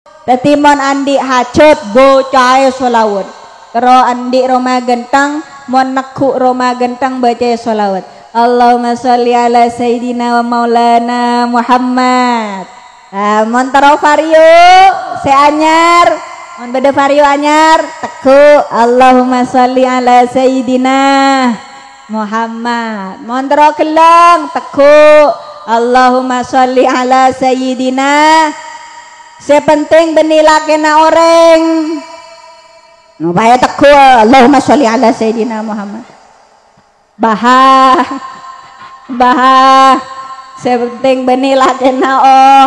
dadi mon andi hajat bocahe sholawat karo andi Roma gentang mon nekuk Roma gentang baca sholawat Allahumma sholli ala sayyidina wa maulana Muhammad. Mon taro vario se anyar mon beda vario anyar teku Allahumma sholli ala sayyidina Muhammad. Mon taro kelong teku Allahumma sholli ala sayyidina. Sepenting benila kena orang supaya teku Allahumma sholli ala sayyidina Muhammad. Bahah sepenting benila kena oh.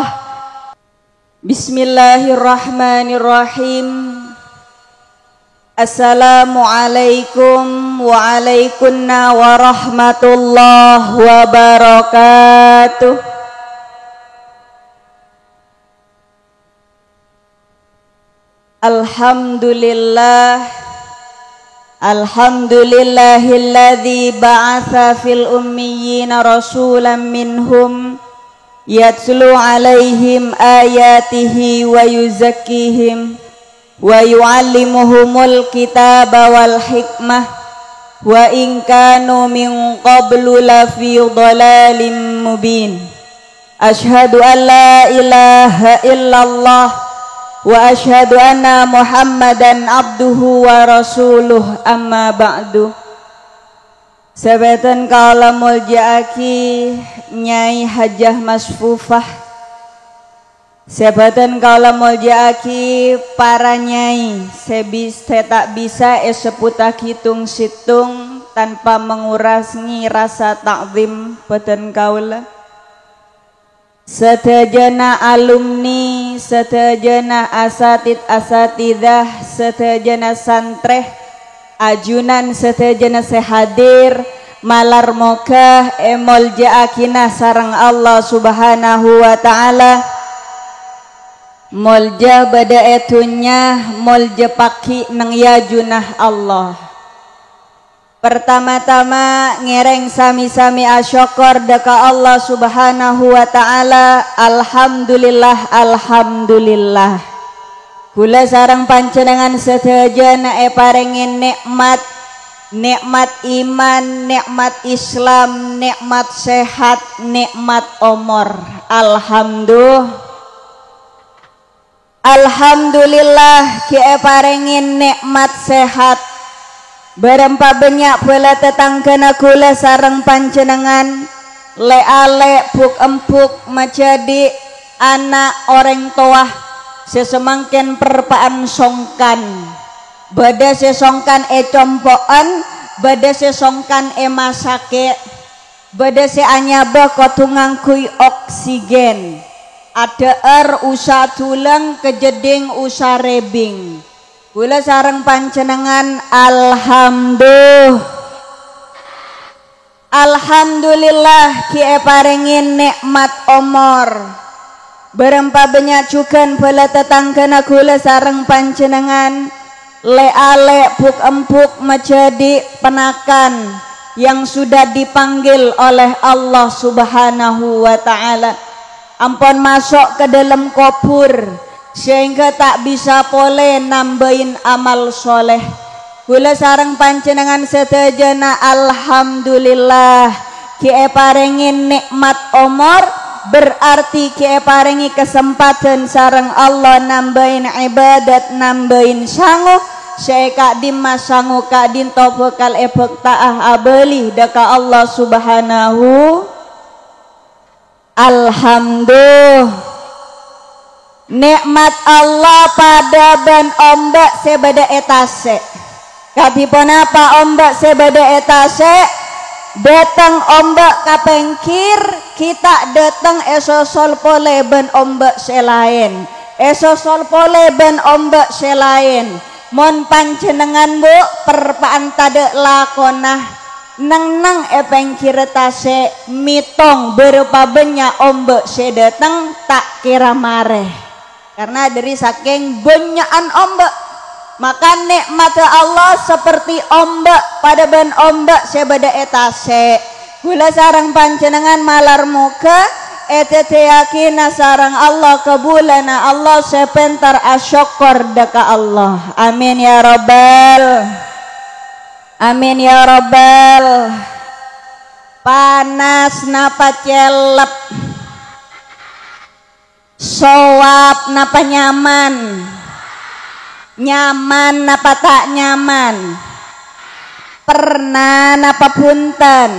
Bismillahirrahmanirrahim. Assalamualaikum waalaikumsalam warahmatullahi wabarakatuh. Alhamdulillahilladzi ba'atsa fil ummiyina rasulan minhum yatlu alaihim ayatihi wa yuzakkihim wa yu'allimuhumul kitaba wal hikmah wa in kanu min qablu lafi dhalalin mubin. Asyhadu an la ilaha illallah wa asyhadu anna Muhammadan abduhu wa rasuluh amma ba'du. Sabatan kala muljaaki Nyai Hajah Masfufah. Sabatan kala muljaaki para nyai sebisa tak bisa seputak hitung situng tanpa mengurangi rasa takzim batan kaula. Setajana alumni, setajana asatidah, setajana santreh, ajunan setajana sehadir, malar moga emol jaakina sarang Allah subhanahu wa ta'ala. Molja bada etunya, molja paki nang yajunah Allah. Pertama-tama ngereng sami-sami asyukur deka Allah subhanahu wa ta'ala. Alhamdulillah, alhamdulillah. Kula sarang pancenengan sedayana parengin nikmat, nikmat iman, nikmat Islam, nikmat sehat, nikmat umur. Alhamdulillah ki parengin nikmat sehat. Berempa banyak pula tetangkana kula sarang pancenengan le-ale puk empuk menjadi anak orang tua sesemangken perpaan songkan bada sesongkan compoan bada sesongkan masake bada se anyaba kotungang kui oksigen ada usa tulang kejeding usa rebing. Kula sareng pancenengan alhamdulillah ki parengin nikmat umur. Berempa banyak cukan pula tetangkana kula sareng pancenengan le-ale puk empuk menjadi penakan yang sudah dipanggil oleh Allah subhanahu wa ta'ala. Ampun masuk ke dalam kubur sehingga tak bisa boleh nambahin amal soleh. Kula sareng pancenengan setajana alhamdulillah ki parengin nikmat umur berarti ki parengi kesempatan sareng Allah nambahin ibadat nambahin sanggup saya kak dimas sanggup kak din topekal ebek taah abeli daka Allah subhanahu. Alhamdulillah nikmat Allah pada ban ombak sebada etase. Katipun apa ombak sebada etase? Datang ombak kapengkir, kita datang esosol pole ban ombak selain. Esosol pole ban ombak selain. Mon pancenengan bu perpaan tade lakonah nang pengkir tase mitong berupa banyak ombak sedatang tak kira mareh. Karena dari saking banyakan ombak maka nikmat Allah seperti ombak pada ban ombak sebada etase. Kula sarang pancenengan malar muka etete yakina sarang Allah kabulana Allah sepentar asyukur daka Allah. Amin ya rabbal, amin ya rabbal. Panas napa celep, sowap napa nyaman, nyaman napa tak nyaman, pernah napa punten,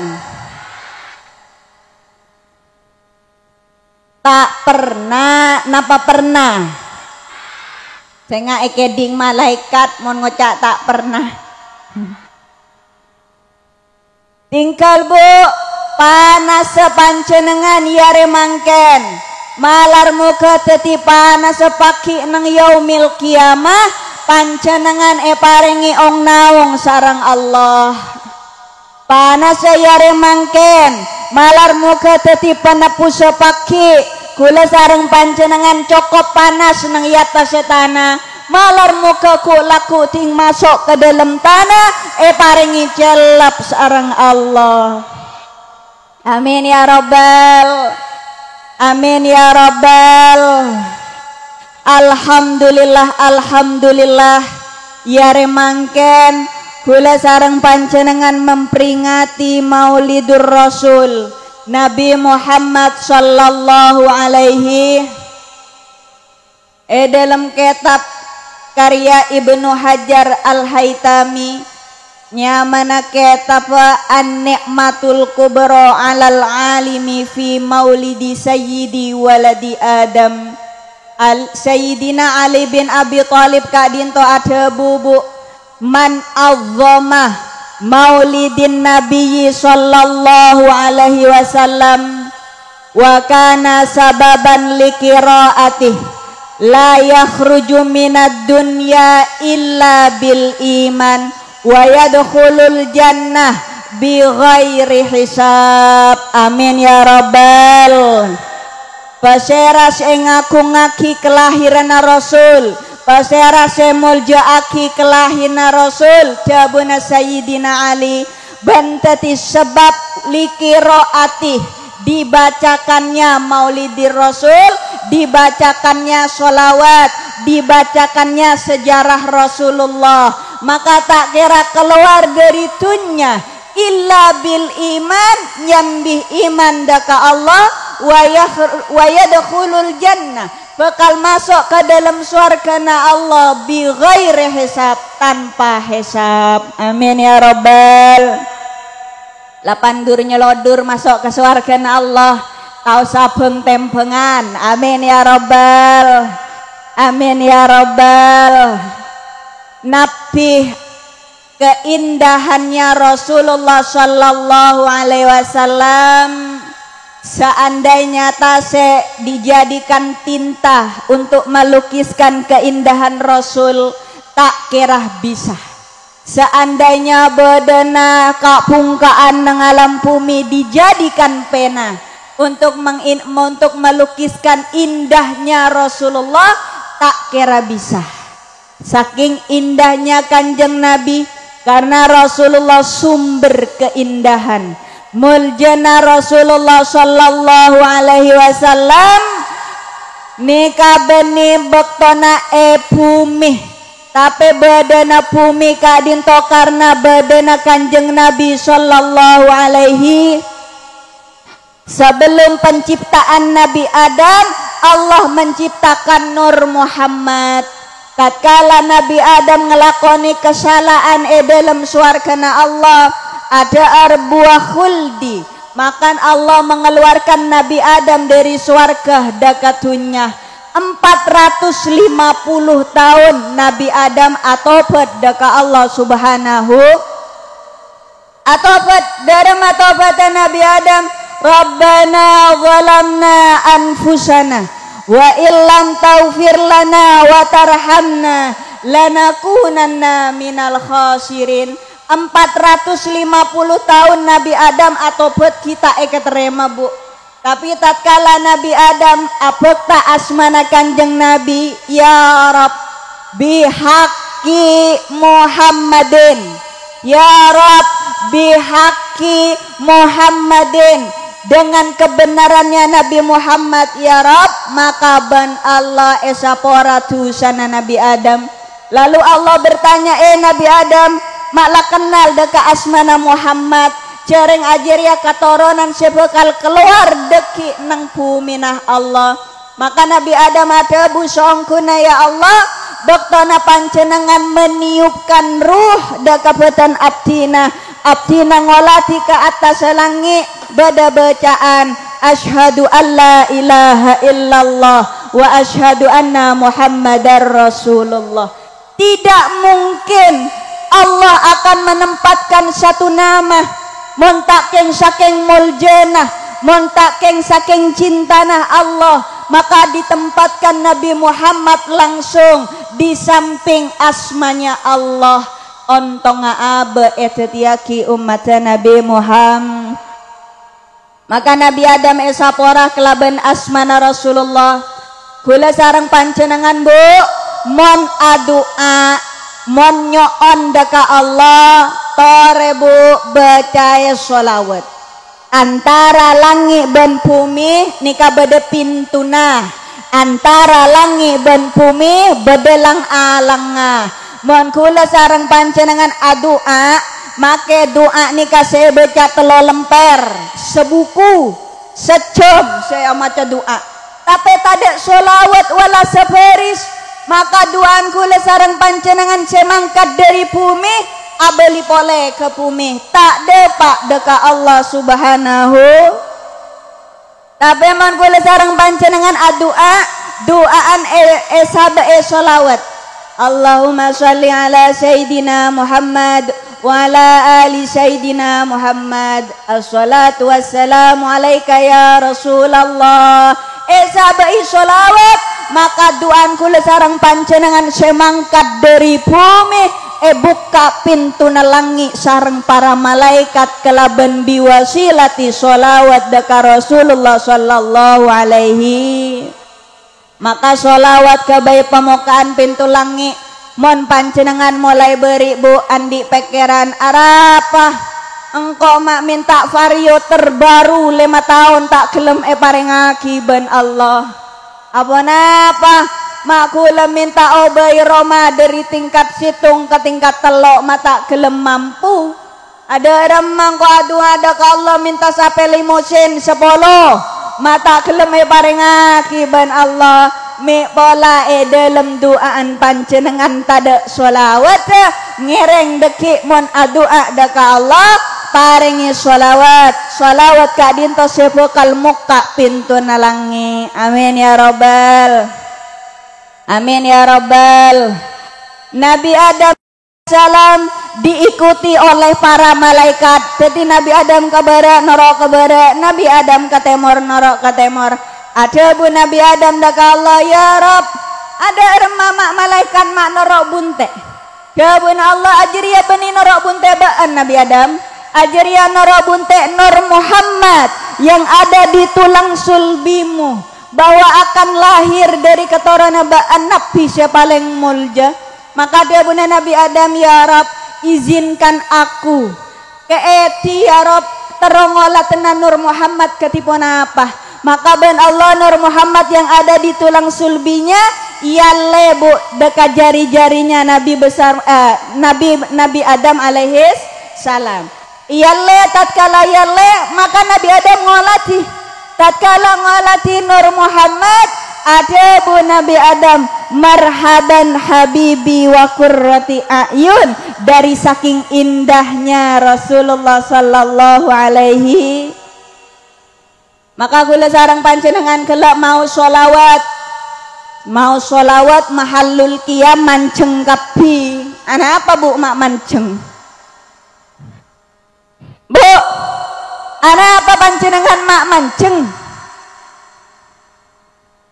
tak pernah napa pernah. Saya ekeding malaikat mon ngocak tak pernah. Tingkal bu panas sepancenengan yare mangken malar muka teti panas sepaki nang yaumil kiamah pancenengan parengi ong naung sarang Allah. Panas yare mangken malar muka teti penepu sepaki kula sarang pancenengan cokop panas nang yata setana malar muka ku laku ting masuk ke dalam tanah parengi celap sarang Allah. Amin ya rabbal, amin ya rabbal. Alhamdulillah, alhamdulillah yare mangken kula sareng panjenengan memperingati Maulidur Rasul Nabi Muhammad sallallahu alaihi dalam kitab karya Ibnu Hajar Al-Haytami nyamana kitab An-Ni'matul Kubra 'alal 'alimi fi maulidi sayyidi waladi Adam Sayyidina Ali bin Abi Thalib kadinto ada bubu man azzamah maulidin nabiyyi sallallahu alaihi wasallam wa kana sababan liqiraatih la yakhruju minad dunya illa bil iman wa yadkhulul jannah bi ghairi hisab. Amin ya rabbal. Paseras ngaku ngaki kelahiran Rasul, paseras muljaaki kelahiran Rasul jabuna Sayyidina Ali bantati sebab liqiraatih dibacakannya Maulidir Rasul, dibacakannya sholawat, dibacakannya sejarah Rasulullah, maka tak kira keluar dari dunya illa bil iman nyambih iman daka Allah wa yadkhulul jannah bakal masuk ke dalam surga na Allah bi ghairi hisab tanpa hisab. Amin ya rabbal. Lapan dur nyelodur masuk ke surga na Allah kau sabeng tempengan. Amin ya rabbal, amin ya rabbal. Nabi keindahannya Rasulullah sallallahu alaihi wasallam seandainya tase dijadikan tinta untuk melukiskan keindahan Rasul tak kira bisa. Seandainya bedana kapungkaan nang alam bumi dijadikan pena untuk melukiskan indahnya Rasulullah tak kira bisa. Saking indahnya Kanjeng Nabi karena Rasulullah sumber keindahan. Muljana Rasulullah sallallahu alaihi wasallam nika beni bektona bumi tapi badana bumi kadinto karena badana Kanjeng Nabi sallallahu alaihi. Sebelum penciptaan Nabi Adam Allah menciptakan Nur Muhammad. Tatkala Nabi Adam ngelakoni kesalahan dalam surgana Allah ada arbuah khuldi, maka Allah mengeluarkan Nabi Adam dari surga dakatunya 450 tahun Nabi Adam atobat daka Allah subhanahu atobat dalam atobatan Nabi Adam Rabbana zalamna anfusana wa illam taghfir lana wa tarhamna lanakunanna minal khasirin. 450 tahun Nabi Adam atobat kita terima bu. Tapi tatkala Nabi Adam apekta asmana Kanjeng Nabi ya Rabb bihaqi Muhammadin, ya Rabb bihaqi Muhammadin, dengan kebenarannya Nabi Muhammad ya Rab, maka ban Allah esapora dosana Nabi Adam. Lalu Allah bertanya, Nabi Adam, maklah kenal deka asmana Muhammad, jareng ajaria katoronan sebekal keluar deki nang buminah Allah. Maka Nabi Adam ada busongkuna ya Allah, doktona pancenengan meniupkan ruh deka betan abdina ngolati ke atas langit bada bacaan asyhadu alla ilaha illallah wa asyhadu anna muhammadar rasulullah. Tidak mungkin Allah akan menempatkan satu nama montakeng saking muljanah, montakeng saking cintanah Allah, maka ditempatkan Nabi Muhammad langsung di samping asmanya Allah. Ontonga abe etetiaki umat Nabi Muhammad. Maka Nabi Adam esapora kelaban asmana Rasulullah. Kula sareng panjenengan Bu, mon adua, mon nyoon deka Allah, tore Bu baca sholawat. Antara langit dan bumi nika beda pintuna, antara langit dan bumi bedelang alanga. Mohon kula sareng panjenengan adua, make doa nika saya baca telo lemper, sebuku, secom saya maca doa. Tapi tidak sholawat wala sebaris, maka doaan kula sareng panjenengan saya mangkat dari bumi, abeli pole ke bumi, tak depak deka Allah subhanahu. Tapi mohon kula sareng panjenengan adua, doaan sabe sholawat. Allahumma sholli ala Sayyidina Muhammad wa ala ali Sayyidina Muhammad. Assalatu wassalamu alaika ya Rasulullah. Sabai sholawat, maka doan kula sareng panjenengan semangkat dari bumi, buka pintu langit sareng para malaikat kelaban biwasilati sholawat deka Rasulullah sallallahu alaihi. Maka sholawat ke bayi pemukaan pintu langit, mon panjenengan mulai beri Bu andi pekeran arapa engkau mak minta vario terbaru 5 tahun tak gelem parengaki ben Allah. Apa napa mak kula minta obay Roma dari tingkat situng ke tingkat telok mata gelem mampu. Ada remang ko adu ada ka Allah minta sampai limusin 10 mata gelem parengaki ban Allah. Mi pola dalam doaan panjenengan tada sholawat ngereng deki mon adua daka Allah paringi sholawat ka dinto sebokal muka pintu nalangi. Amin ya rabbal, amin ya rabbal. Nabi Adam salam diikuti oleh para malaikat. Jadi Nabi Adam ke barat, norok ke barat, Nabi Adam ke timur, norok ke timur. Ada Bu Nabi Adam daka Allah ya Rob, ada remama malaikat mak norok bunte. Ya Bu Allah ajriya bani norok bunte baan Nabi Adam, ajriya norok bunte Nur Muhammad yang ada di tulang sulbimu, bahwa akan lahir dari keturunan baan Nabi siapa paling mulja. Maka dia Bu Nabi Adam ya Rob, izinkan aku keeti ya Rob terongolah tenan Nur Muhammad ketipon apa. Maka ben Allah Nur Muhammad yang ada di tulang sulbinya ia lebu dekat jari-jarinya Nabi besar Nabi Adam alaihis salam. Ia le tatkala ia le maka Nabi Adam ngolati. Tatkala ngolati Nur Muhammad ada Bu Nabi Adam marhaban habibi wa qurrati ayun, dari saking indahnya Rasulullah sallallahu alaihi. Maka kula sareng panjenengan kelak mau sholawat mahallul qiyam manceng kapi. Ana apa Bu mak manceng? Bu, ana apa panjenengan mak manceng?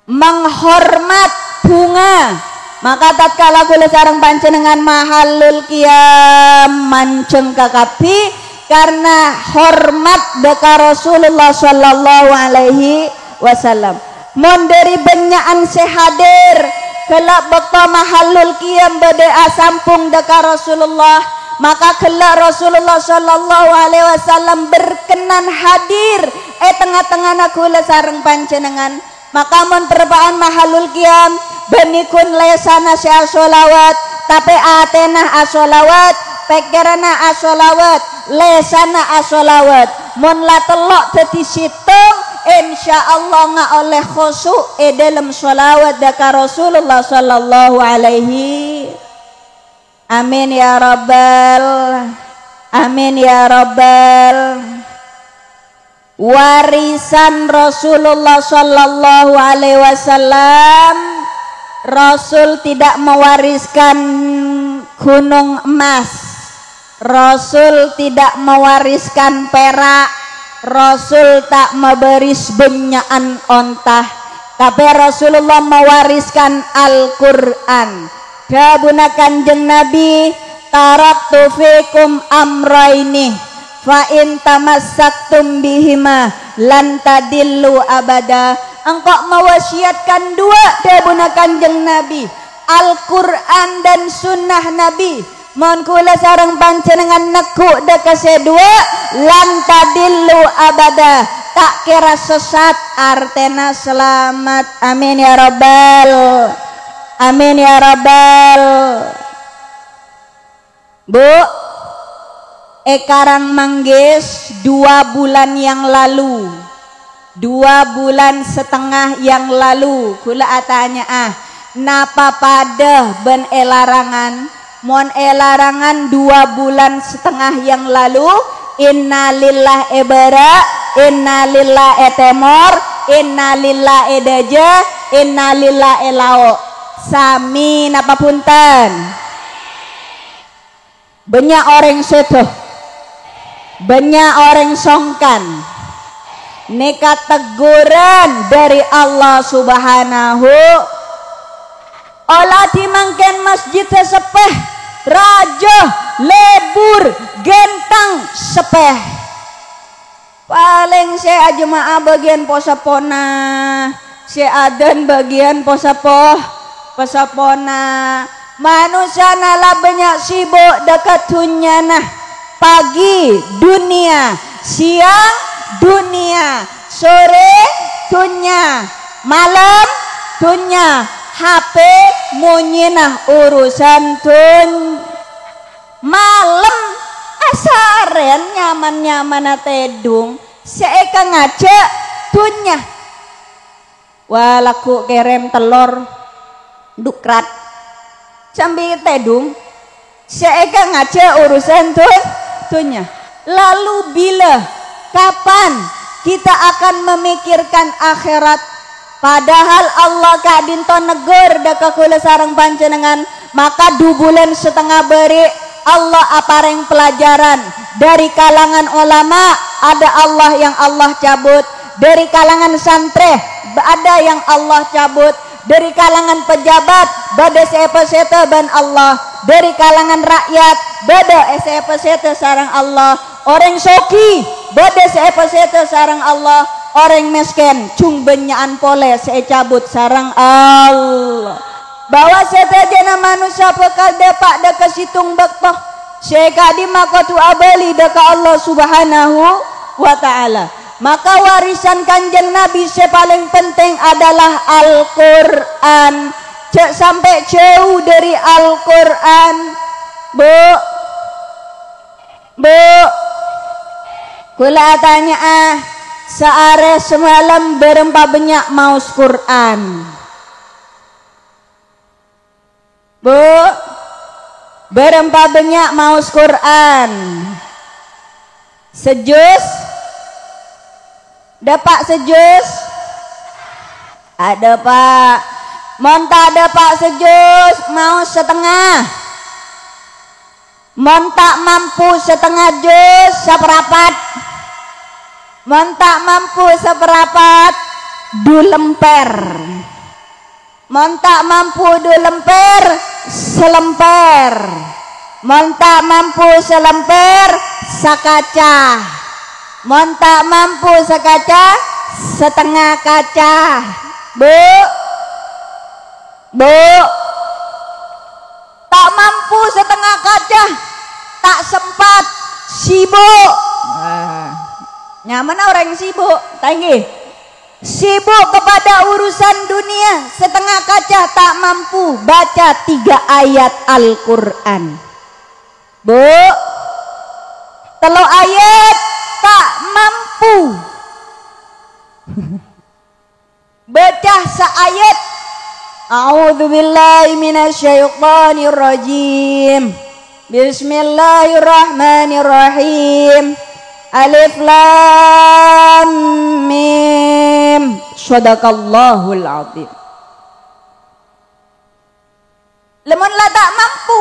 Menghormat bunga. Maka tatkala kula sareng panjenengan mahallul qiyam manceng kakapi karena hormat deka Rasulullah sallallahu alaihi wasallam. Mon dari benyaan sehadir kelak bekta mahallul qiyam beda sampung deka Rasulullah, maka kelak Rasulullah sallallahu alaihi wasallam berkenan hadir tengah-tengah kula sareng panjenengan. Maka mun perbaan mahalul qiyam benikun lesana sya sholawat tapi atena asolawat pikiranna asolawat lesana asolawat mun la telok dadi situng insyaallah nga oleh khusyuk dalam sholawat daka Rasulullah sallallahu alaihi. Amin ya rabbal amin ya rabbal. Warisan Rasulullah sallallahu alaihi wasallam, Rasul tidak mewariskan gunung emas, Rasul tidak mewariskan perak, Rasul tak meberis benyaan ontah, tapi Rasulullah mewariskan Al-Quran. Dabuna Kanjeng Nabi, taraktu fikum amraini fa in tamassaktum bihima lan tadillu abada. Engkau mewasiatkan dua dabuna Kanjeng Nabi, Al-Quran dan sunnah Nabi. Mohon kula sareng panjenengan nekuk dekase dua lan tadillu abada, tak kira sesat artena selamat. Amin ya rabbal amin ya rabbal. Bu, ekarang manggis 2 bulan yang lalu, 2 bulan setengah yang lalu kula atanya napa pada ben elarangan mon elarangan 2 bulan setengah yang lalu innalillah ebara innalillah etemor innalillah edaja innalillah elao sami napa punten banyak orang setuh, banyak orang songkan. Nekat teguran dari Allah Subhanahu. Olah dimangken masjid sepeh, raja lebur gentang sepeh. Paling saya jemaah bagian posapona, saya adan bagian posapona. Manusia nala banyak sibuk dekat dunia nah. Pagi dunia, siang dunia, sore dunia, malam dunia, HP munyinah urusan malam asaren nyaman-nyaman tedung seeka ngajak dunia walaku kerem telur dukrat sambil tedung seeka ngajak urusan dunia. Lalu bila kapan kita akan memikirkan akhirat? Padahal Allah kadinto negur daka kula sareng panjenengan, maka 2 bulan setengah beri Allah apareng pelajaran dari kalangan ulama, ada Allah yang Allah cabut, dari kalangan santri ada yang Allah cabut, dari kalangan pejabat bada sepa-seta ban Allah, dari kalangan rakyat bada sepa-seta sareng Allah, orang soki bada sepa-seta sareng Allah, orang miskin cung benyaan pole cabut sareng Allah. Bahwa setajana manusia pekal depak deka situng baktoh sekadi maka tu abali deka Allah Subhanahu wa ta'ala. Maka warisan Kanjeng Nabi paling penting adalah Al-Quran. Cek sampai jauh dari Al-Quran. Bu kula tanya seare semalam berempa banyak maus Quran. Bu berempa banyak maus Quran. Sejus dapat sejus ada pak monta ada pak sejus mau setengah monta mampu setengah jus seperapat monta mampu seperapat du lemper monta mampu du lemper selemper monta mampu selemper sakaca monta mampu sekaca setengah kaca. Bu tak mampu setengah kaca tak sempat sibuk Nyaman orang sibuk, tanggi. Sibuk kepada urusan dunia, setengah kaca tak mampu baca 3 ayat Al-Quran. Bu, 3 ayat tak mampu baca seayat. A'udzubillahi minasyaitonirrajim. Bismillahirrahmanirrahim. Alif lam mim. Shadaqallahul azim. Lemon lah tak mampu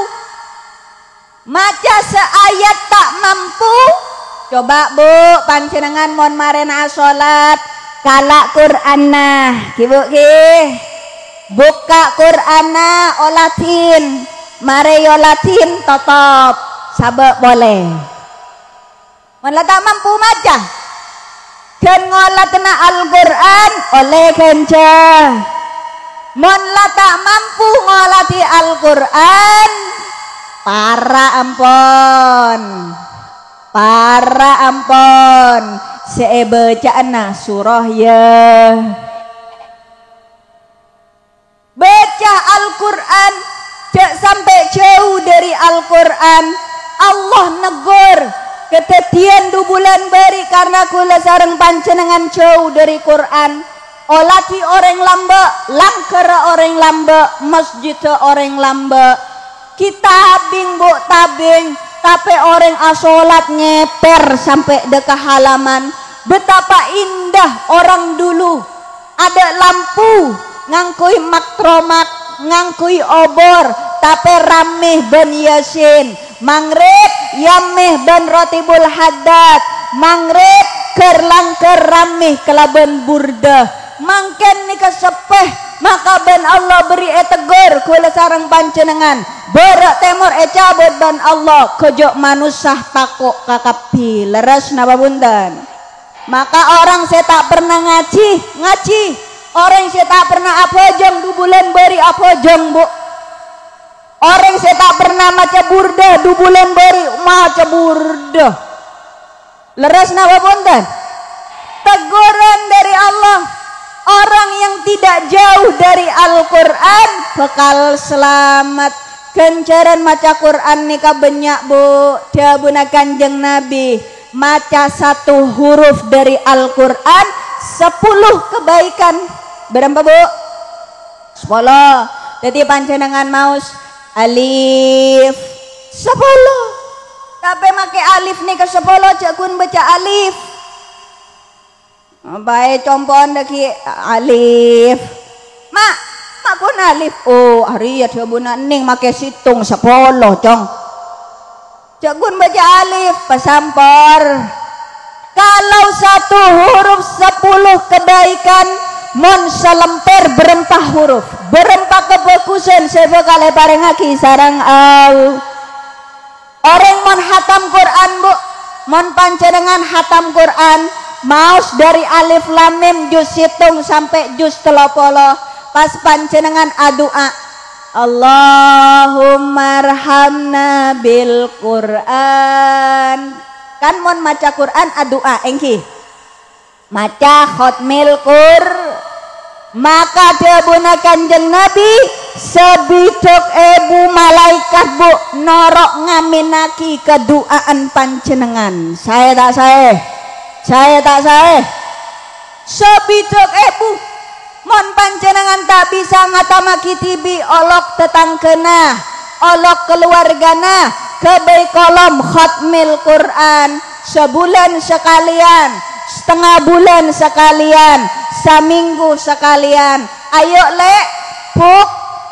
maca seayat tak mampu. Coba bu panjenengan mon marena salat kalak Qur'ana kibu ki buka Qur'ana olatin mare olatin totop sabek boleh. Mon tak mampu maca kan ngolatna Al-Qur'an oleh kenca. Mon tak mampu ngolati Al-Qur'an para ampon seebacana surah ya. Baca Al-Quran cak sampai jauh dari Al-Quran. Allah negur ketetian 2 bulan beri karena kula sareng panjenengan jauh dari Quran. Olati orang lamba, langkara orang lamba, masjid orang lamba. Kita bu tabing tapi orang asolat ngeper sampai dekat halaman. Betapa indah orang dulu. Ada lampu ngangkui maktromak, ngangkui obor, tapi rameh ben yasin. Mangrib yameh ben rotibul haddad. Mangrib kerlangker rameh kelaban burda. Mangken nika sepeh maka ben Allah beri tegur kula sareng panjenengan berak temur cabut ben Allah kejok manusah takok kakapi leres napa punten. Maka orang saya tak pernah ngaji orang saya tak pernah apojong 2 bulan beri apojong bu. Orang saya tak pernah maca burda 2 bulan beri maca burda leres napa punten. Teguran dari Allah. Orang yang tidak jauh dari Al-Quran bakal selamat. Kencaran maca Quran nika banyak bu. Dia buna kanjeng Nabi maca 1 huruf dari Al-Quran 10 kebaikan. Berapa bu? 10. Jadi panjenengan maus alif 10. Tapi make alif nika 10 cakun baca alif. Baik compon daki alif mak pun alif oh hari ya dia buna ning make situng 10 cong cagun baca alif pasampor. Kalau 1 huruf 10 kebaikan mon salemper berempah huruf berempah kebagusan sebekale parengaki sarang orang mon hatam Quran bu mon panjenengan hatam Quran maus dari alif lam mim juz hitung sampai juz 30 pas panjenengan adua Allahumma arhamna bil Quran kan mon maca Quran adua engki maca khotmil Qur maka dia buna kanjeng Nabi sebidok ebu malaikat bu norok ngaminaki keduaan panjenengan. Saya tak saya sebidok ebu mon panjenengan tak bisa ngatamaki tibi olok tetangkena olok keluargana kebaik kolom khotmil Quran sebulan sekalian setengah bulan sekalian saminggu sekalian. Ayo lek puk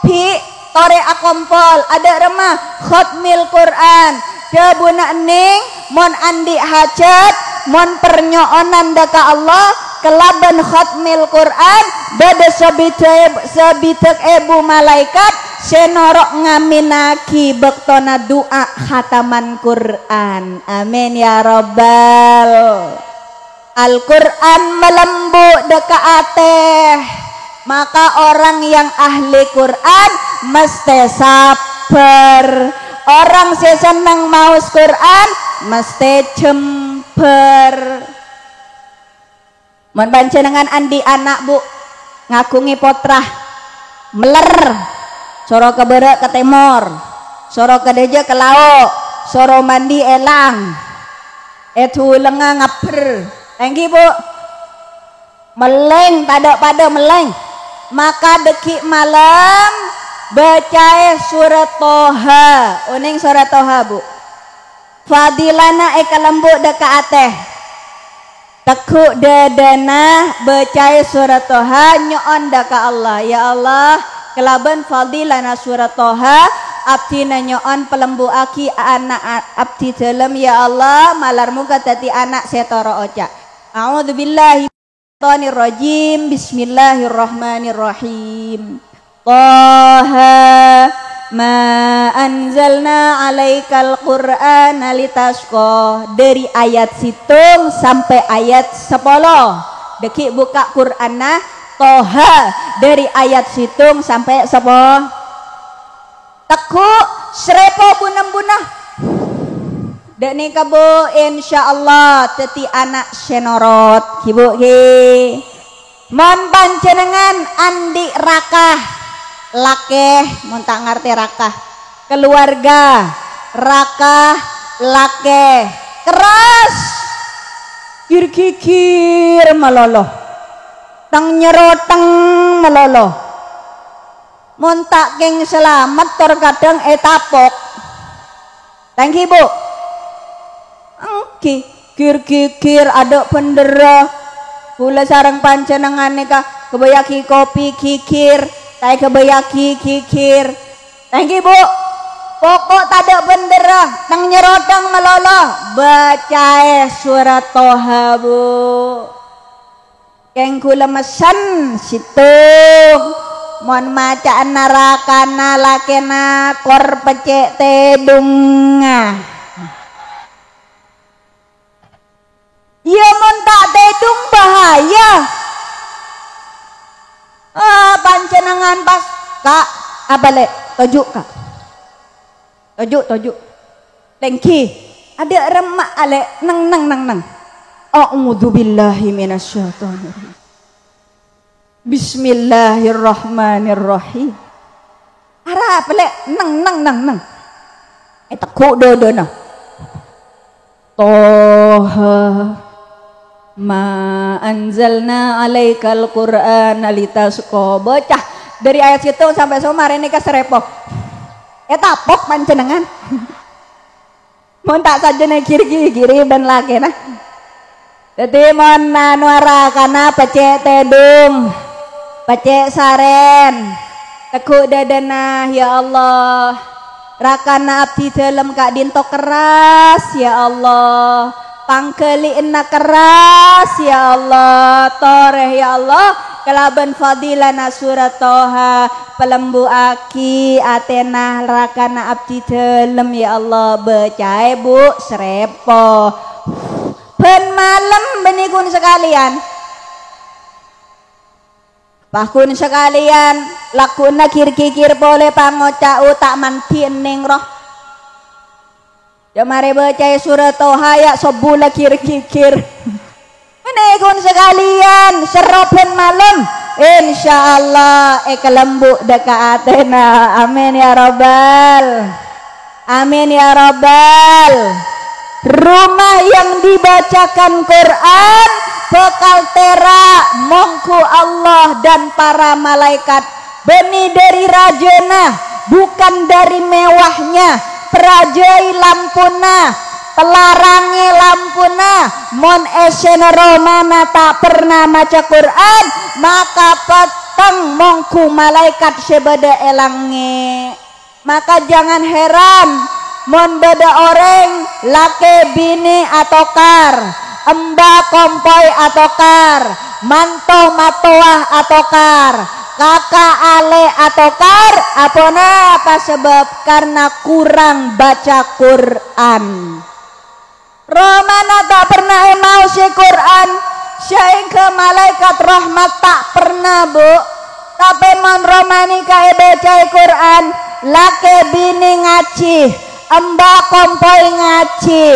pi tore akompol ada remah khotmil Quran debuna ning mon andi hajat mon pernyoonan daka Allah kelaban khotmil Quran bada sebitek ebu malaikat senorok ngaminaki bektona doa khataman Quran. Amin ya rabbal. Al-Quran melembut deka ateh maka orang yang ahli Quran mesti sabar. Orang senang maus Quran mesti jember. Mun panjenengan andi anak bu ngakungi potrah meler soro ke bere ke timur soro ke deje ke lauk soro mandi elang itu lenga ngaper tangki bu meleng pada meleng maka dekik malam bacae surat Toha uning surat Toha bu fadilana kalembuk deka ateh tekuk dadana bacae surat Toha nyoon deka Allah ya Allah kelaban fadilana surat Toha abdi nyoon pelembu aki anak abdi dalam ya Allah malarmu katati anak setoro oca a'udzubillahi rajim bismillahirrahmanirrahim Taha ma anzalna alaikal qur'ana litasqa dari ayat situng sampai ayat 10 dekik buka Qur'ana Toha dari ayat situng sampai 10 teku serepo bunah-bunah dek ni kabu insyaallah teti anak senorot kibu ki mon panjenengan andi rakah lakeh mon tak ngerti rakah keluarga rakah lakeh keras kir meloloh tang nyeroteng meloloh mon tak geng selamat terkadang etapok thank you bu kir ada pendera pula sarang panjenengan nika kebayaki kopi kikir tay kebayaki kikir thank you bu pokok tada bendera tang nyerotang meloloh bacae surat Toha bu keng kula mesen situ mon maca narakana lakena kor pecek tedunga ya mon tak tedung bahaya panjenengan pas kak apa le tojuk kak tojuk tengki ada remak ale nang a'udzubillahi minasyaitonir bismillahirrahmanirrahim ara pele nang tekuk do nah Toha ma anzalna alaikal qur'ana litasqa bocah dari ayat situ sampai somar ini ke serepo etapok panjenengan mun tak sajane kiri dan laki nah jadi mon nanuara kana pecek tedung pecek saren tekuk dadana ya Allah rakana abdi dalam kak dinto keras ya Allah pangkeli enak keras ya Allah toreh ya Allah kelaban fadilana surat Toha pelembu aki atena rakana abdi dalam ya Allah becae bu serepo ben malam benikun sekalian pakun sekalian lakuna kir boleh pangoca tak manti ning roh ya mari baca surat Toha ya sobula kir benikun sekalian seroben malam insyaallah kelembu deka atena amin ya rabbal rumah yang dibacakan Quran bekal terak mongku Allah dan para malaikat beni dari rajana bukan dari mewahnya perajai lampuna pelarangi lampuna mon esen romana tak pernah maca Quran maka peteng mongku malaikat sebeda elange maka jangan heran mon beda orang laki bini atau kar emba kompoi atau kar manto matoah atau kar kakak ale atau kar apa sebab karena kurang baca Quran romana tak pernah mau si Quran sehingga malaikat rahmat tak pernah bu tapi mon romani kae baca Quran laki bini ngaji emba kompoi ngaji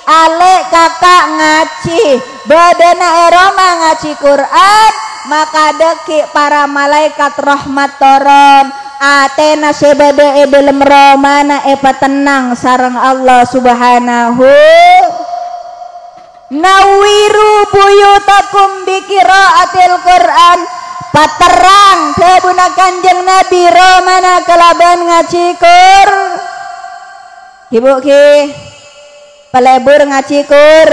ale kakak ngaji badana eroma ngaji Quran maka deki para malaikat rahmat toron atena sebade dalam romana tenang sareng Allah subhanahu nawiru buyutakum bikiraatil Quran paterang kebuna kanjeng Nabi romana kelaban ngaji Qur ibu ki pelebur ngaji Qur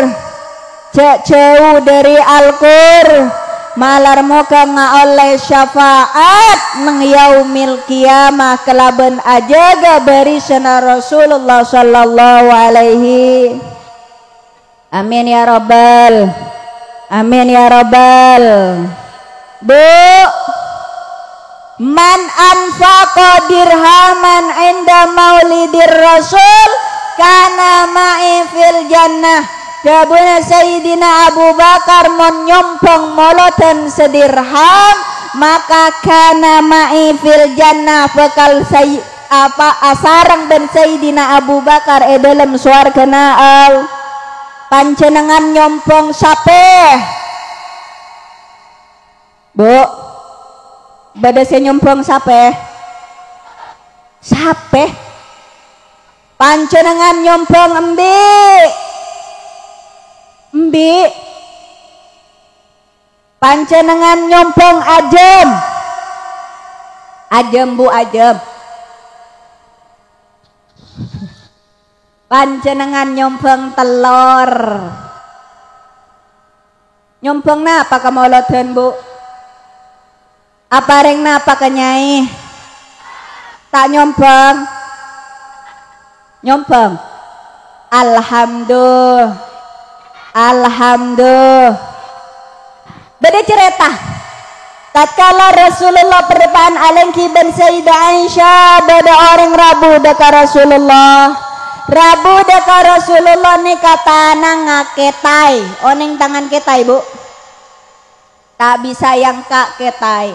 jauh dari Al-Qur malar moga ngaoleh syafaat nang yaumil kiamah kelaban ajaga barisana Rasulullah sallallahu alaihi amin ya rabbal amin ya rabbal. Bu man anfaqa dirhaman inda maulidir rasul kana ma'i fil jannah dabuna Sayyidina Abu Bakar mon nyompong moloten sedirham maka kana ma'i fil jannah bakal asarang dan Sayyidina Abu Bakar dalam swarga naal panjenengan nyompong sape bu badase nyompong sape panjenengan nyompong embi panjenengan nyompong ajem bu ajem panjenengan nyompong telur nyompong napa kamoloten bu apa reng napa kenyai tak nyompong alhamdulillah beda cerita tatkala Rasulullah berdepan alengki ben Sayyidah Aisyah beda orang rabu deka Rasulullah nih kata ngaketai oneng tangan ketai bu tak bisa yang kak ketai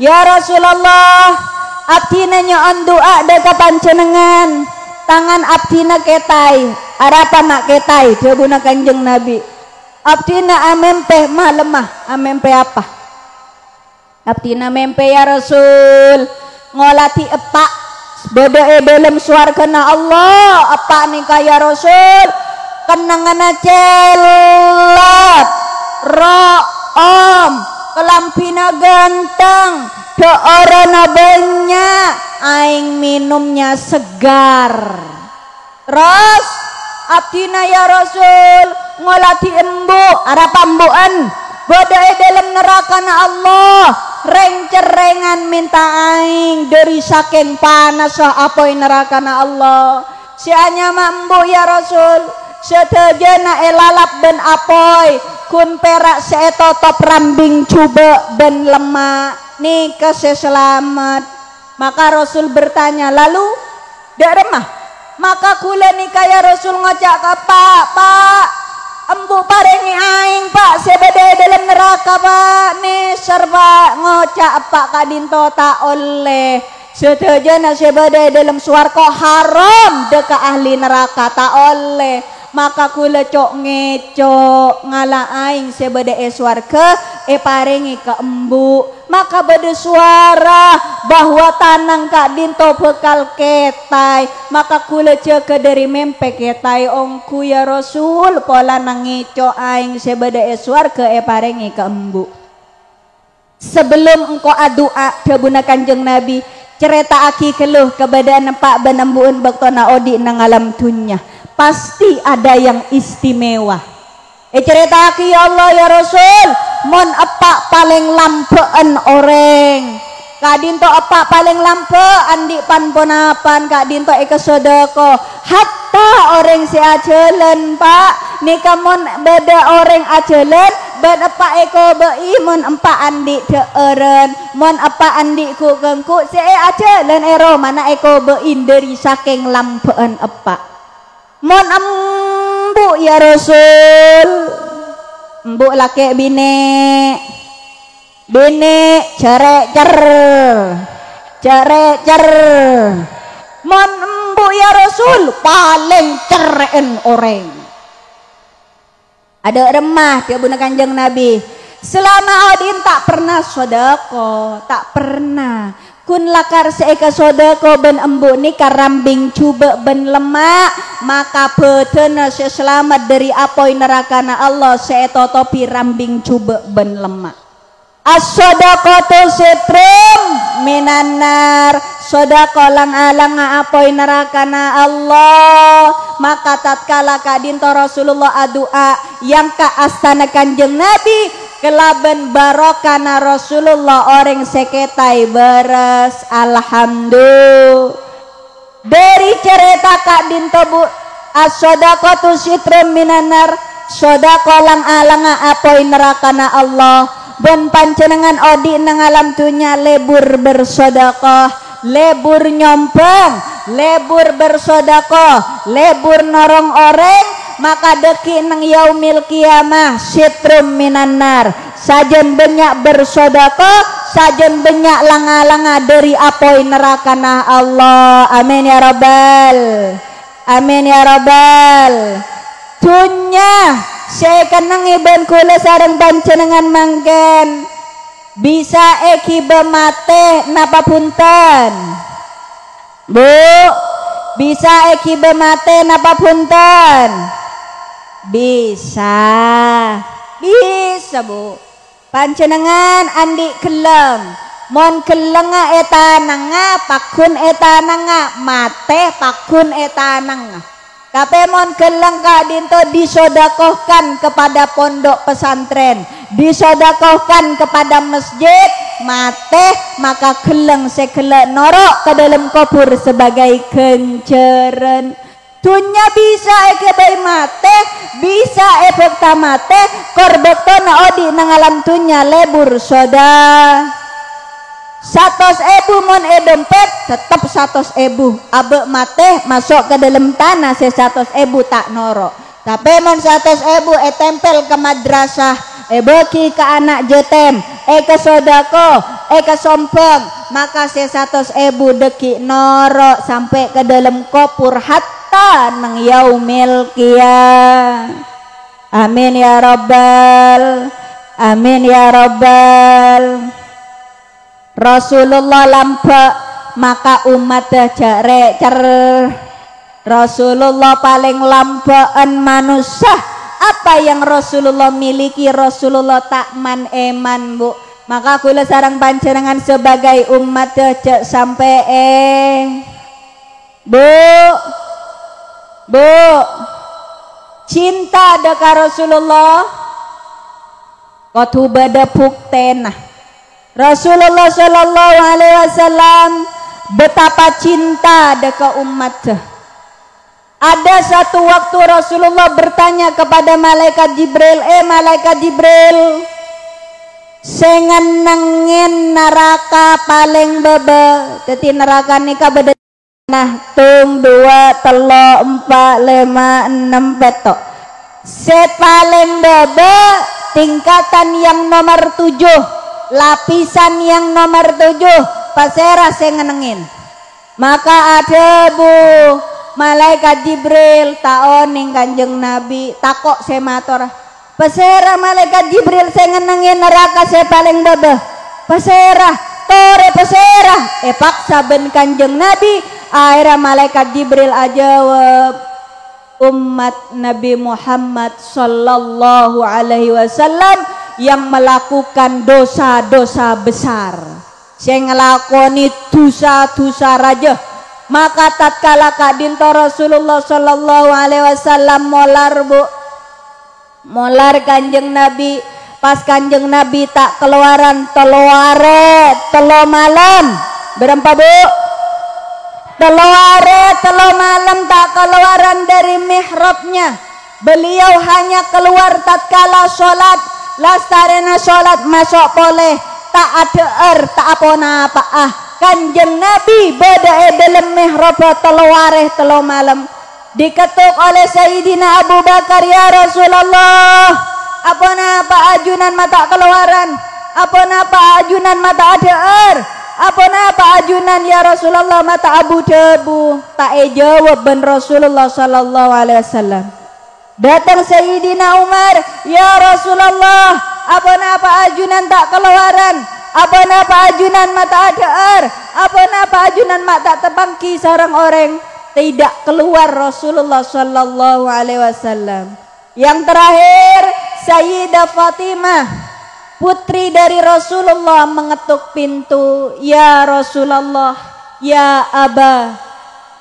ya Rasulullah abdina nyoon doa deka panjenengan tangan abdina ketai arapa nak ketai dia guna kanjeng Nabi abdina amempe malemah amempe apa abdina mempe ya Rasul ngolati epak beda dalam swargana Allah apa nih kaya Rasul kenangan celat room kelampina ganteng doorana banyak aing minumnya segar terus abdina ya Rasul ngolati embu arapa embuan bodai dalam neraka na Allah reng-cerengan minta aing dari saking panas apoi neraka na Allah si anya mambu ya Rasul setejana elalap ben apoi kun perak seetotop rambing coba ben lemak nih keseselamat maka Rasul bertanya lalu dak remah maka kula nikah ya Rasul ngajak ke pak embu parengi aing pak sebede dalam neraka pak nih serba ngocak pak kadinto tak oleh setejana sebede dalam swarga haram deka ahli neraka tak oleh maka kula cok ngecok ngala aing sebede swarga parengi ke embu maka beda suara bahwa tanang kak dinto bekal ketai maka kula ceke dari mempe ketai ongku ya Rasul pola nangecok aing sebede swarga parengi ke embu sebelum engkau adua debuna kanjeng Nabi cerita aki keluh kepada nempak benembuun baktona odi nang alam dunya pasti ada yang istimewa cerita aki ya Allah ya Rasul mon apa paling lampean orang kadinto apa paling lampean di panponapan kadinto sedeko hatta orang si ajelan pak nika mon beda orang ajelan ben apa eko beimon empa andi deeren mon apa andi ku gengku si ajelan ero mana eko bein dari saking lampean apa mon embu ya Rasul embu laki bine cer mon embu ya Rasul paling ceren orang Ada remah dia buna Kanjeng Nabi. Selama odin tak pernah sodako, tak pernah. Kun lakar seeka sodako ben embu ni karambing cuba ben lemak, maka petena selamat dari apoi neraka na Allah seetotopi rambing cuba ben lemak. As-sodaqatu sitrum minanar, sodako lang-alang apoi neraka na Allah. Maka tatkala kadinto Rasulullah adua yang ka astana Kanjeng Nabi kelaben barokana Rasulullah orang seketai beres alhamdulillah. Dari cerita kadinto bu as-sodaqatu sitrum minanar, sodako lang-alang apoi neraka na Allah. Bon pancenengan odi nang alam tunya lebur bersodakoh, lebur nyompong, lebur bersodakoh, lebur norong oreng, maka deki nang yaumil kiamah sitrum minanar. Sajen banyak bersodakoh, sajen banyak langa-langa dari apoi neraka nah Allah. Amin ya rabbal, amin ya rabbal. Tunya saya kenang iban kula sareng pancenengan mangken bisa eki bemate napa punten bu, bisa eki bemate napa punten, bisa bu. Pancenengan andi keleng mon kelenga etananga pakun etananga mate pakun etananga. Kapemon keleng kadinto disodakohkan kepada pondok pesantren, disodakohkan kepada masjid, mate maka keleng sekele norok ke dalam kubur sebagai kenceren. Tunya bisa eke bayi mate, bisa efek tamate, korbetona odi nangalam tunya lebur soda. 100.000 mon dompet tetap 100.000, abe mate masuk ke dalam tanah 100.000 tak norok. Tapi mon 100.000 tempel ke madrasah, beki ke anak jetem, ke sodako, ke sompeng, maka 100.000 deki norok sampai ke dalam kopur hatta nang yaumil qiyamah. Amin ya rabbal, amin ya rabbal. Rasulullah lampak maka umat jare cer. Rasulullah paling lampaan manusia. Apa yang Rasulullah miliki Rasulullah tak man eman bu. Maka kula sareng panjenengan sebagai umat cek sampai bu cinta deka Rasulullah kotu bada puktenah. Rasulullah Shallallahu Alaihi Wasallam betapa cinta deka umat. Ada satu waktu Rasulullah bertanya kepada malaikat Jibril, malaikat Jibril, sengenengin neraka paling bebe. Jadi neraka nikah beda nah tung 2 3 4 5 6 petok. Set paling bebe tingkatan yang nomor 7. Lapisan yang nomor 7 pasera sengenengin. Maka ada bu malaikat Jibril taoning Kanjeng Nabi takok semator pasera malaikat Jibril sengenengin neraka saya paling bebeh pasera tore pasera paksa ben Kanjeng Nabi akhirnya malaikat Jibril ajawab umat Nabi Muhammad Sallallahu Alaihi Wasallam yang melakukan dosa-dosa besar, saya ngelakoni dosa-dosa raja. Maka tatkala kadinto Rasulullah Sallallahu Alaihi Wasallam molar Kanjeng Nabi, pas Kanjeng Nabi tak keluaran telo malam berapa bu? Telo malam tak keluaran dari mihrabnya. Beliau hanya keluar tatkala sholat. Lastarena sholat masuk boleh tak ada tak apa Kanjeng Nabi beda dalam mihrab telo malam diketuk oleh Sayyidina Abu Bakar, ya Rasulullah apa ajunan mata keluaran, apa ajunan mata ada apa ajunan ya Rasulullah mata abu debu. Tak jawab ben Rasulullah Sallallahu Alaihi Wasallam Datang Sayyidina Umar, ya Rasulullah, apa ajunan tak keluaran, apa ajunan mata ada apa ajunan mata tepangki sarang orang tidak keluar Rasulullah sallallahu alaihi wasallam. Yang terakhir Sayyidah Fatimah, putri dari Rasulullah, mengetuk pintu, ya Rasulullah, ya Aba.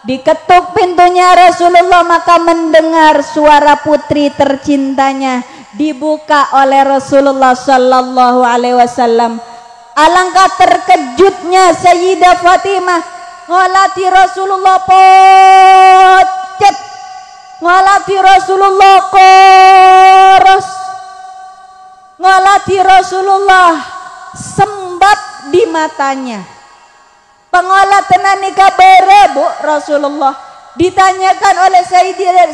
Diketuk pintunya Rasulullah, maka mendengar suara putri tercintanya, dibuka oleh Rasulullah sallallahu alaihi wasallam. Alangkah terkejutnya Sayyidah Fatimah, ngolati Rasulullah pocet, ngolati Rasulullah koros, ngolati Rasulullah sembab di matanya. Pengolah tenani kabare bu Rasulullah. Ditanyakan oleh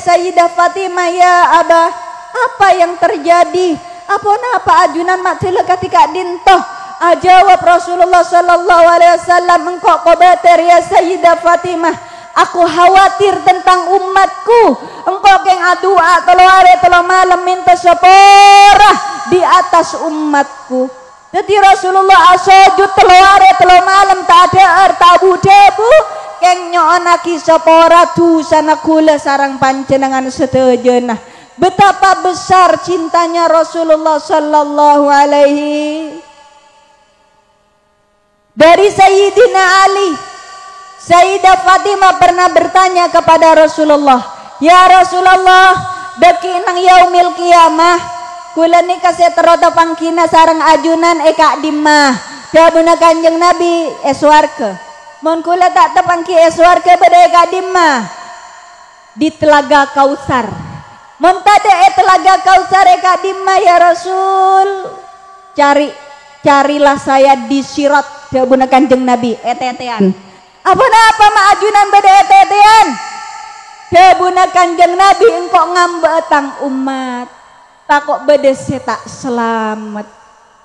Sayyidah Fatimah, ya Aba, apa yang terjadi? Apa ajunan mak tila ketika dintoh? Jawab Rasulullah sallallahu alaihi wasallam, engkau kobater ya Sayyidah Fatimah, aku khawatir tentang umatku. Engkau keng adua telo are telo malam minta sepora di atas umatku. Jadi Rasulullah asojud telo are telo malam tak ada tabu debu keng nyoonaki sepora tu sana kula sarang panjenengan setejena. Betapa besar cintanya Rasulullah sallallahu alaihi. Dari Sayyidina Ali, Sayyidah Fatimah pernah bertanya kepada Rasulullah, ya Rasulullah, deki nang yaumil qiyamah kula ni kasih terodo pangkina sarang ajunan eka dimah dabuna Kanjeng Nabi eswarke. Mon kula tak tepangki eswarke beda eka dimah di Telaga Kausar. Mon tada Telaga Kausar eka dimah ya Rasul, carilah saya di Sirat dabuna Kanjeng Nabi etetean. Apa maajunan beda etetean? Dabuna Kanjeng Nabi engkau ngambetang umat. Takok bedes tak selamat.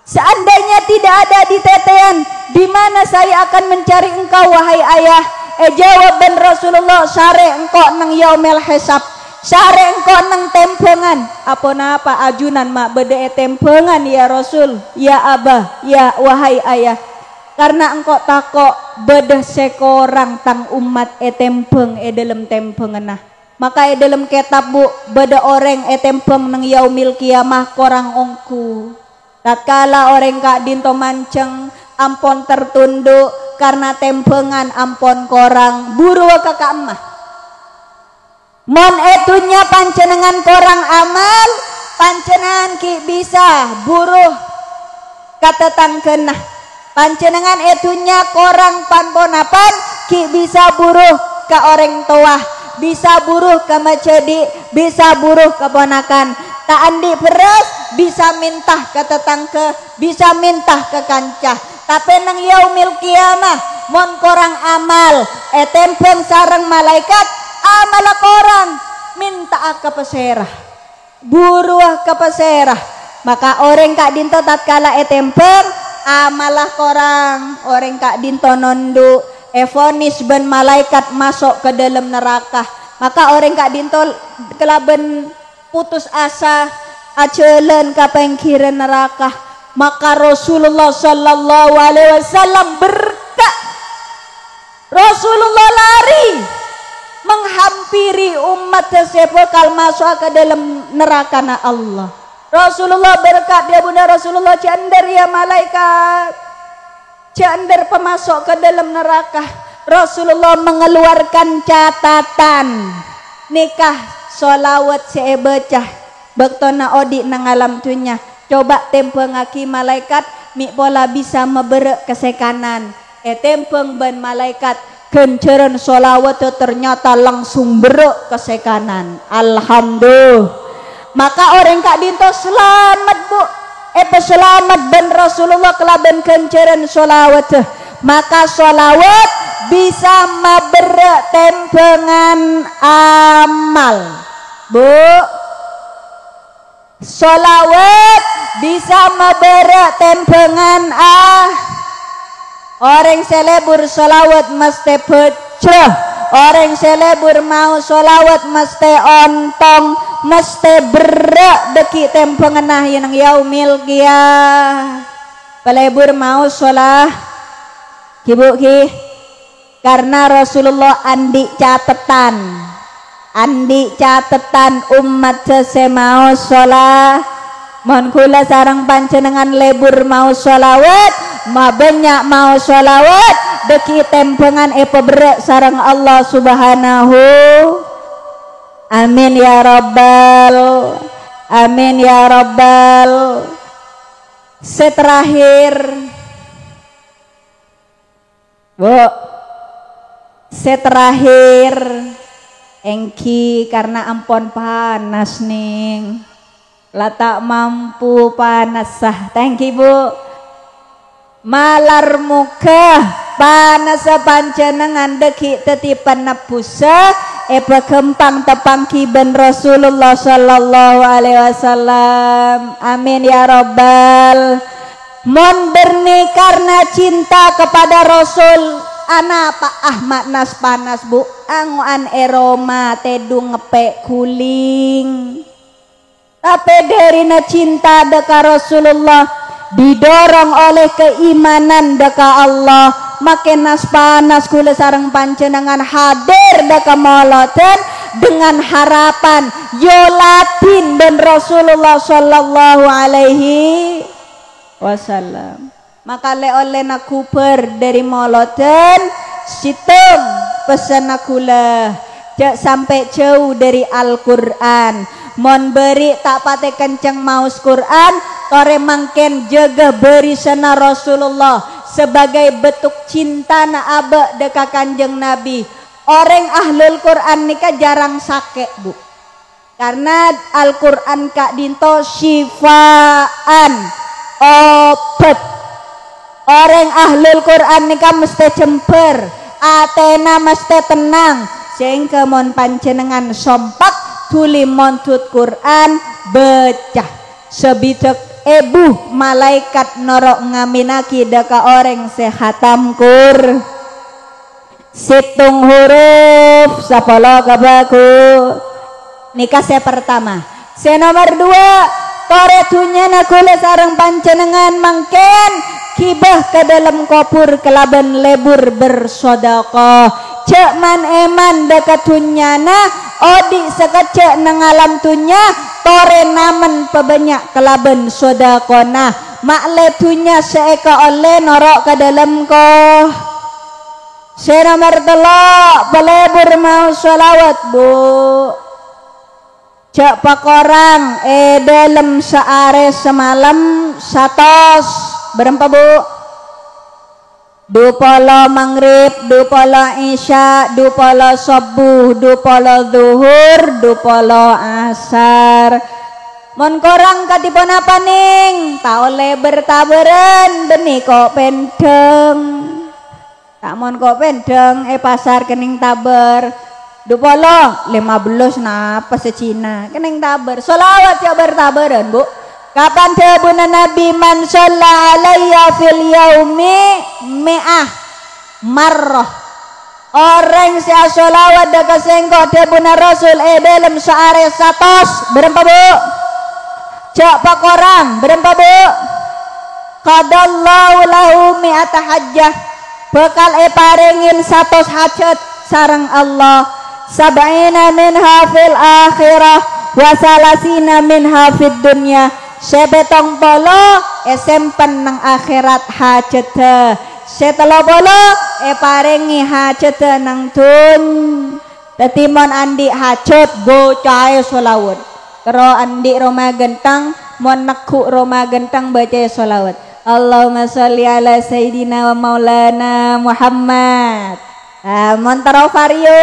Seandainya tidak ada di tetean, di mana saya akan mencari engkau wahai ayah? Jawaban Rasulullah, sare engkau nang yaumil hisab, sare engkau nang tempengan. Apa ajunan mak bede tempengan ya Rasul, ya Abah, ya wahai ayah. Karena engkau takok bede sekorang tang umat tempeng dalam tempengan. Maka dalam kitab bu beda orang tempeng nang yaumil kiamah korang ongku. Tatkala orang kak dinto manceng ampon tertunduk karena tempengan ampon korang buru kakak emah. Mon etunya pancenengan korang amal, pancenengan ki bisa buruh katetang kenah. Pancenengan etunya korang panponapan ki bisa buruh ke orang tua, bisa buruh ke macedi, bisa buruh ke ponakan. Tak andi peres bisa minta ke tetangga, bisa minta ke kancah. Tapi nang yaumil kiamah mon korang amal tempeng sarang malaikat amal korang minta ke peserah, buruh ke peserah. Maka orang kak dinto tatkala tempeng amalah korang, orang kak dinto nondu evonis ben malaikat masuk ke dalam neraka. Maka orang kak dinto kelaben putus asa acelen ka pengkiran neraka. Maka Rasulullah sallallahu alaihi wasallam berkah, Rasulullah lari menghampiri umat tersebut masuk ke dalam neraka na Allah. Rasulullah berkat dia bunda Rasulullah cender ya malaikat, cender pemasuk ke dalam neraka. Rasulullah mengeluarkan catatan nikah solawat saya baca bektona odi nang alam tunya. Coba tempeng aki malaikat mi pola bisa meberek kesekanan. Tempeng ban malaikat kenceran solawat ternyata langsung berek kesekanan. Alhamdulillah. Maka orang kak dinto selamat bu, selamat ben Rasulullah kelaben kenceran solawat. Maka solawat bisa meberek tempengan amal bu. Solawat bisa meberek tempengan orang selebur solawat mesti pecah, orang selebur mau solawat mesti ontong, mesti berak deki tempengenah yang yaumil qiyah pelebur mau sholah kibu ki karena Rasulullah andi catetan umat sesemau sholah mohon kula sarang panjenengan lebur mau sholawat ma banyak mau sholawat deki tempengan berak sarang Allah subhanahu amin ya rabbal seterakhir engki karena ampon panas ning lah tak mampu panas sah thank you Bu malar muka panas panjenengan deki tetipan napusa kempang tepang kiben Rasulullah sallallahu alaihi wasallam amin ya rabbal mon berni karena cinta kepada Rasul anak Pak Ahmad nas panas Bu anguan eroma tedung ngepek kuling tapi dari cinta deka Rasulullah didorong oleh keimanan deka Allah makin nas panas kula sareng panjenengan hadir deka moloten dengan harapan yolatin dan Rasulullah sallallahu alaihi wasallam maka oleh nakuper dari moloten situng pesan nakula jak sampai jauh dari Al-Qur'an mon beri tak pate kenceng maus Quran tore mangken jaga beri sana Rasulullah sebagai bentuk cinta na abe deka kanjeng Nabi orang ahlul Quran nikah jarang sakit Bu karena Al-Quran kak dinto syifaan obat orang ahlul Quran nikah mesti jember atena mesti tenang sehingga mon panjenengan sompak tuli montut Quran becah sebidak malaikat norok ngaminaki deka orang sehatam kur situng huruf sapolo kabaku nikah saya pertama saya nomor 2 tore tunya nakule sarang panjenengan mangken kibah ke dalam kopur kelaban lebur bersodakoh cek man eman deka tunyana odi sekecek nengalam tunya tore namen pebanyak kelaban sodakona makle tunya seeka oleh norok ke dalam ko nomor 3 pelebur mau sholawat Bu cek pakorang dalam seare semalam satos berempa Bu dupolo maghrib, dupolo isya, dupolo subuh, dupolo zuhur, dupolo asar. Mon korang katipun apa ning? Tak oleh bertaberen benih kok pendeng. Tak mon kok pendeng pasar kening taber. Dupolo 15 napa secina kening taber. Solawat ya bertaberen Bu. Kapan tebuna Nabi man shalla alayya fil yaumi mi'ah marrah orang sia sholawat daka sengko tebuna Rasul dalam seare 100 berempa Bu cak pakorang berempa Bu qadallahu lahu mi'ata hajjah bekal parengin 100 hajat sareng Allah sab'ina minha fil akhirah wa salasina minha fid dunya sebetong polo sempen nang akhirat hajete setelo polo parengi hajete nang tun tetimon andi hajat bocahe sholawat kero andi Roma gentang mon nekuk Roma gentang baca sholawat Allahumma sholli ala sayyidina wa maulana Muhammad mon taro vario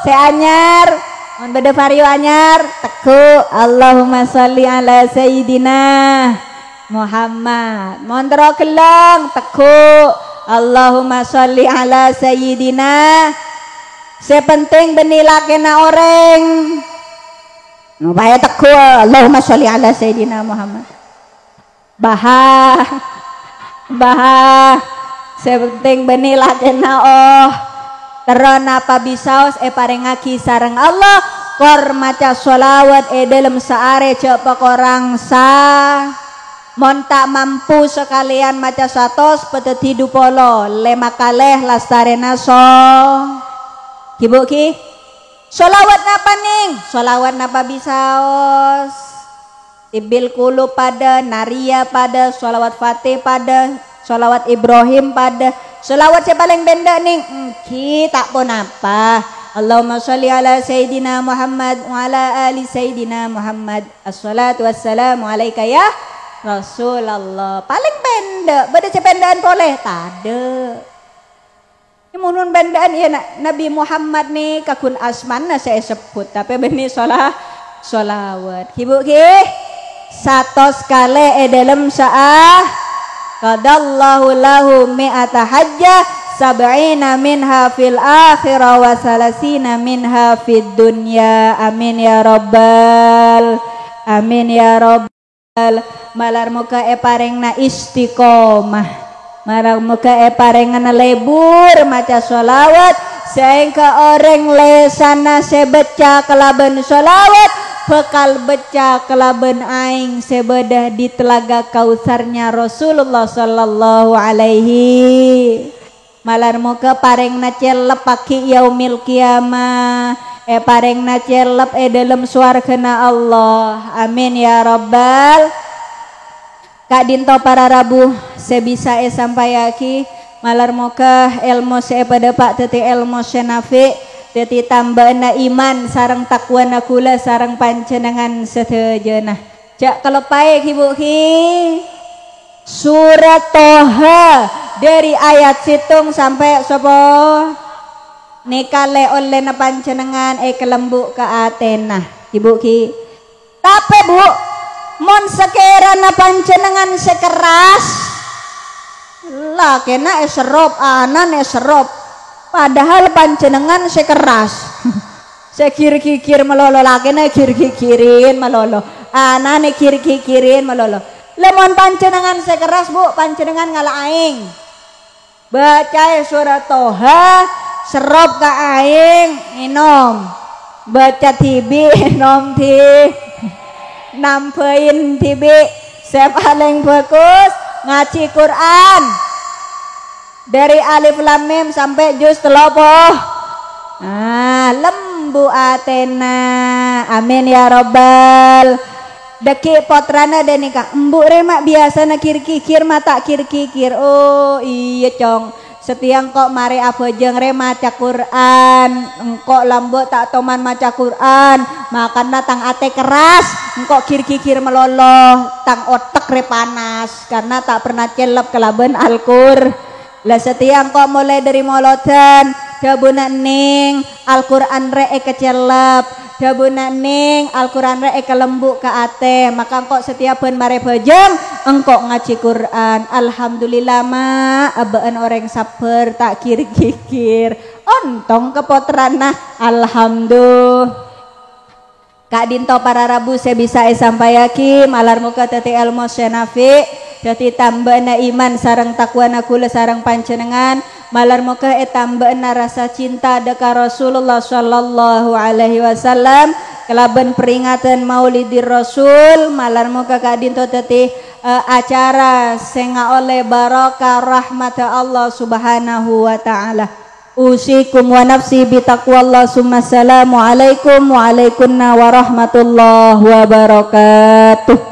seanyar mon beda vario anyar teku Allahumma sholli ala sayyidina Muhammad mon tero keleng teku Allahumma sholli ala sayyidina sepenting benila kena orang supaya teku Allahumma sholli ala sayyidina Muhammad bah sepenting benila kena teron apa bisaos parengaki sareng Allah kor maca sholawat dalam saare cek pekorang sa mon tak mampu sekalian maca 100 peteti dupolo lema kaleh lastarena so kibu ki sholawat napa ning sholawat napa bisaos ibil kulu pada naria pada sholawat fatih pada sholawat Ibrahim pada sholawat yang paling benda ning tak pun apa Allahumma sholli ala Sayyidina Muhammad wa ala ali Sayyidina Muhammad assalatu wassalamu alaika ya Rasulullah paling benda beda cependaan boleh tade ini munun bendaan ya Nabi Muhammad nih kakun asmana saya sebut tapi benih sholawat ibu ki satu sekali dalam sa'ah qadallahu lahu mi'ata hajjah sab'ina minha fil akhirah wa salasina minha fid dunya amin ya rabbal malar muka parengna istiqomah malar muka parengna lebur maca sholawat sehingga orang lesana sebaca kelaban sholawat bekal baca kelaban aing sebedah di telaga kausarnya Rasulullah sallallahu alaihi malar muka pareng na celep paki yaumil kiamah pareng na celep dalam suarkana Allah amin ya rabbal kak dinto para rabu sebisa sampai aki malar muka ilmu pada pak teti ilmu senafi teti tambahna iman sarang takwa nakula sarang pancenengan setejenah cak kalau paek ibu ki surat Toha dari ayat situng sampai sopo nikale oleh na pancenengan kelembu ke Athena ibu ki tapi bu mon sekera na pancenengan sekeras lah kena serop anan serop padahal pancenengan sekeras sekir-kikir melolo lagi na kir-kikirin melolo anan kir-kikirin melolo lemon pancenengan sekeras bu pancenengan ngala aing baca surat Toha serop ke aing minum baca tibi minum ti nampein tibi saya paling bagus ngaji Quran dari alif lam mim sampai juz telopoh lembu Athena amin ya rabbal deki potrana dan nikah embuk remak biasa na kir-kikir mata kir-kikir oh iya cong setiang kok mari apa jeng re maca Quran engkok lambo tak toman maca Quran makan tang ate keras engkok kir-kikir meloloh tang otak re panas karena tak pernah celep kelaben Al-Qur lah setiang kok mulai dari molodan dabuna ning Al-Quran re kecelep dabuna ning Al-Quran re kelembu ke ate maka engkok setiap ben mare bejeng engkok ngaji Quran alhamdulillah ma abaan orang sabar tak kir-kikir ontong kepotrana alhamdulillah Kak Dinto para rabu saya bisa sampai yakin malar muka teti ilmu senafi jadi tambahna iman sarang takwana kula sarang pancenengan malar muka tambahna rasa cinta deka Rasulullah sallallahu alaihi wasallam kelaban peringatan Maulidir Rasul malar muka Kak Dinto teti acara senga oleh barokah rahmat Allah subhanahu wa ta'ala usikum wa nafsi bitaqwallah summa assalamu alaikum wa alaikunna warahmatullahi wabarakatuh.